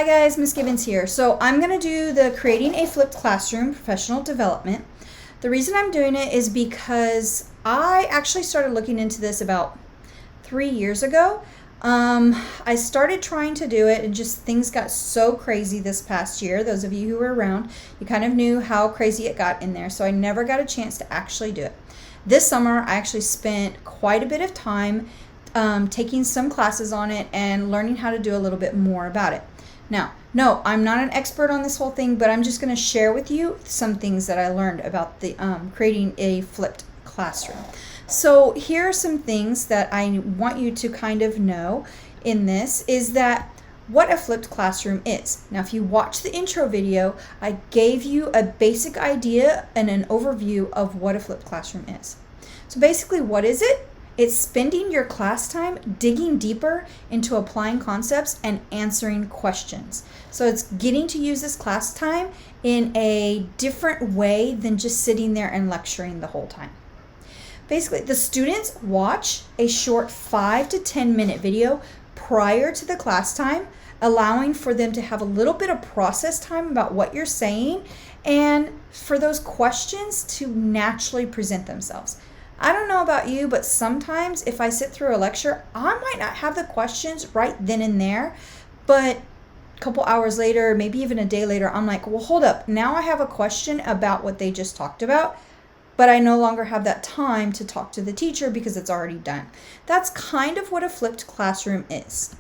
Hi guys, Miss Gibbons here. So I'm going to do the Creating a Flipped Classroom Professional Development. The reason I'm doing it is because I actually started looking into this about 3 years ago. I started trying to do it and just things got so crazy this past year. Those of you who were around, you kind of knew how crazy it got in there. So I never got a chance to actually do it. This summer, I actually spent quite a bit of time taking some classes on it and learning how to do a little bit more about it. Now, no, I'm not an expert on this whole thing, but I'm just going to share with you some things that I learned about the creating a flipped classroom. So here are some things that I want you to kind of know in this is that what a flipped classroom is. Now, if you watch the intro video, I gave you a basic idea and an overview of what a flipped classroom is. So basically, what is it? It's spending your class time digging deeper into applying concepts and answering questions. So it's getting to use this class time in a different way than just sitting there and lecturing the whole time. Basically, the students watch a short 5 to 10 minute video prior to the class time, allowing for them to have a little bit of process time about what you're saying and for those questions to naturally present themselves. I don't know about you, but sometimes if I sit through a lecture, I might not have the questions right then and there, but a couple hours later, maybe even a day later, I'm like, well, hold up. Now I have a question about what they just talked about, but I no longer have that time to talk to the teacher because it's already done. That's kind of what a flipped classroom is.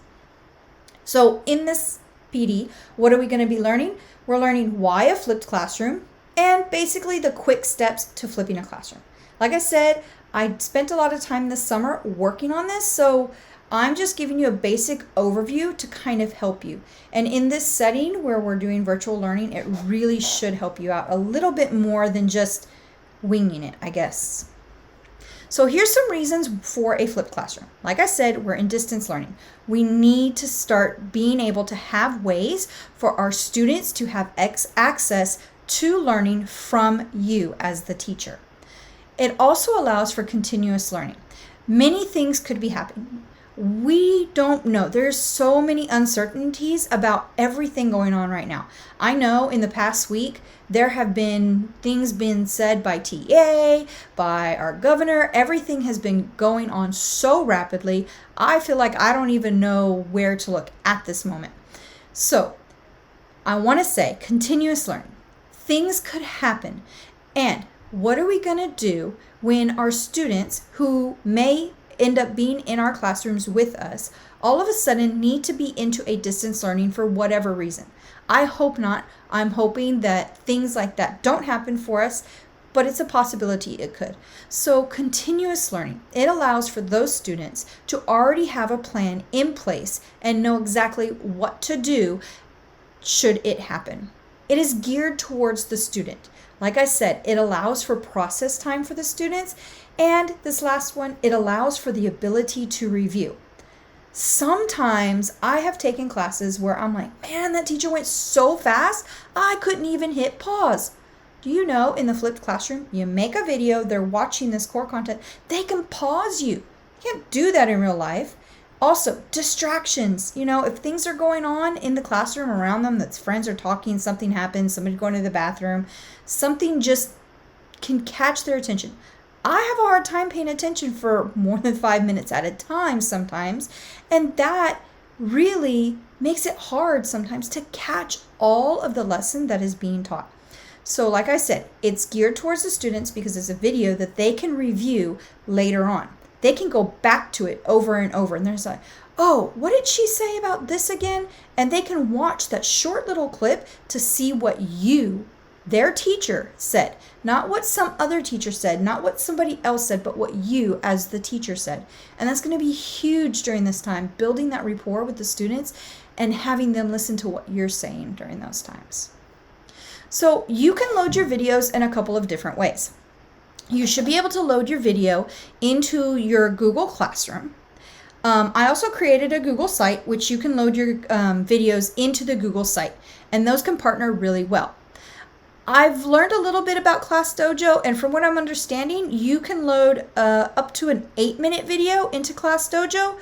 So in this PD, what are we going to be learning? We're learning why a flipped classroom and basically the quick steps to flipping a classroom. Like I said, I spent a lot of time this summer working on this, so I'm just giving you a basic overview to kind of help you. And in this setting where we're doing virtual learning, it really should help you out a little bit more than just winging it, I guess. So here's some reasons for a flipped classroom. Like I said, we're in distance learning. We need to start being able to have ways for our students to have access to learning from you as the teacher. It also allows for continuous learning. Many things could be happening. We don't know. There's so many uncertainties about everything going on right now. I know in the past week, there have been things being said by TA, by our governor. Everything has been going on so rapidly. I feel like I don't even know where to look at this moment. So I want to say continuous learning. Things could happen. And what are we going to do when our students who may end up being in our classrooms with us all of a sudden need to be into a distance learning for whatever reason? I hope not. I'm hoping that things like that don't happen for us, but it's a possibility it could. So continuous learning, it allows for those students to already have a plan in place and know exactly what to do should it happen. It is geared towards the student. Like I said, it allows for process time for the students. And this last one, it allows for the ability to review. Sometimes I have taken classes where I'm like, man, that teacher went so fast, I couldn't even hit pause. Do you know in the flipped classroom, you make a video, they're watching this core content, they can pause you. You can't do that in real life. Also, distractions. You know, if things are going on in the classroom around them, that's friends are talking, something happens, somebody going to the bathroom, something just can catch their attention. I have a hard time paying attention for more than 5 minutes at a time sometimes, and that really makes it hard sometimes to catch all of the lesson that is being taught. So like I said, it's geared towards the students because it's a video that they can review later on. They can go back to it over and over. And there's like, oh, what did she say about this again? And they can watch that short little clip to see what you, their teacher, said. Not what some other teacher said, not what somebody else said, but what you as the teacher said. And that's going to be huge during this time, building that rapport with the students and having them listen to what you're saying during those times. So you can load your videos in a couple of different ways. You should be able to load your video into your Google Classroom. I also created a Google site, which you can load your videos into the Google site, and those can partner really well. I've learned a little bit about Class Dojo, and from what I'm understanding, you can load up to an 8-minute video into Class Dojo.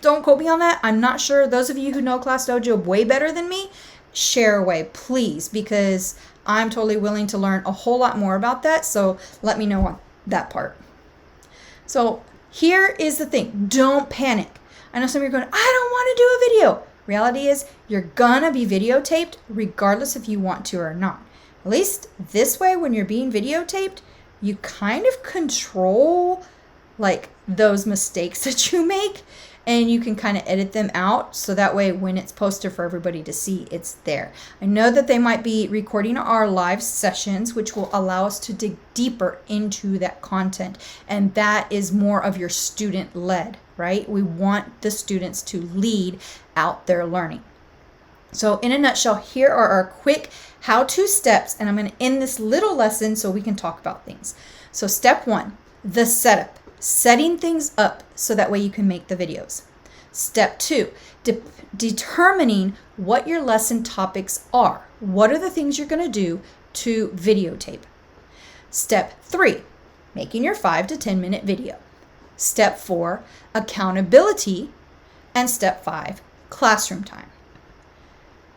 don't quote me on that. I'm not sure. Those of you who know Class Dojo way better than me, share away, please, because I'm totally willing to learn a whole lot more about that. So let me know on that part. So here is the thing. Don't panic. I know some of you are going, I don't want to do a video. Reality is you're going to be videotaped regardless if you want to or not. At least this way, when you're being videotaped, you kind of control like those mistakes that you make, and you can kind of edit them out. So that way when it's posted for everybody to see, it's there. I know that they might be recording our live sessions, which will allow us to dig deeper into that content. And that is more of your student led, right? We want the students to lead out their learning. So in a nutshell, here are our quick how-to steps, and I'm going to end this little lesson so we can talk about things. So step 1, the setup, setting things up so that way you can make the videos. Step 2, determining what your lesson topics are. What are the things you're going to do to videotape? Step 3, making your 5 to 10 minute video. Step 4, accountability. And step 5, classroom time.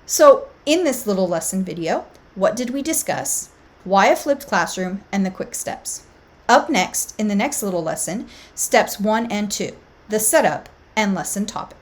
So in this little lesson video, what did we discuss? Why a flipped classroom and the quick steps. Up next, in the next little lesson, steps 1 and 2, the setup and lesson topic.